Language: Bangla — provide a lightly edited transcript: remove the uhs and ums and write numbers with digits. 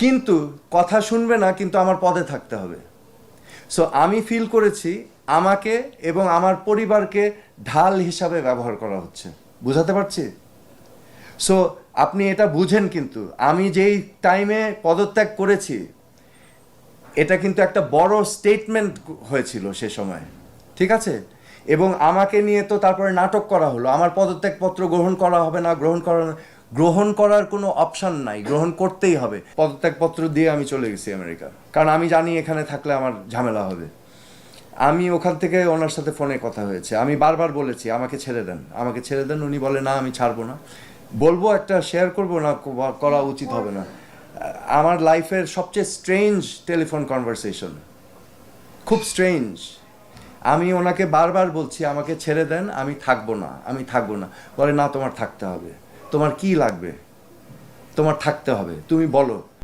কিন্তু কথা শুনবে না, কিন্তু আমার পদে থাকতে হবে। সো আমি ফিল করেছি আমাকে এবং আমার পরিবারকে ঢাল হিসাবে ব্যবহার করা হচ্ছে। বুঝাতে পারছি? সো আপনি এটা বুঝেন, কিন্তু আমি যেই টাইমে পদত্যাগ করেছি এটা কিন্তু একটা বড় স্টেটমেন্ট হয়েছিল সে সময়, ঠিক আছে? এবং আমাকে নিয়ে তো তারপরে নাটক করা হলো, আমার পদত্যাগপত্র গ্রহণ করা হবে না, গ্রহণ করার কোনো অপশন নাই, গ্রহণ করতেই হবে। পদত্যাগপত্র দিয়ে আমি চলে গেছি আমেরিকা, কারণ আমি জানি এখানে থাকলে আমার ঝামেলা হবে। আমি ওখান থেকে ওনার সাথে ফোনে কথা হয়েছে, আমি বারবার বলেছি আমাকে ছেড়ে দেন, আমাকে ছেড়ে দেন। উনি বলে না, আমি ছাড়বো না। বলবো একটা শেয়ার করবো না, করা উচিত হবে না। আমার লাইফের সবচেয়ে স্ট্রেঞ্জ টেলিফোন কনভারসেশন, খুব স্ট্রেঞ্জ। আমি ওনাকে বারবার বলছি আমাকে ছেড়ে দেন, আমি থাকবো না, আমি থাকবো না। বলে না, তোমার থাকতে হবে। তোমার কি লাগবে? তোমার থাকতে হবে, তুমি বলো।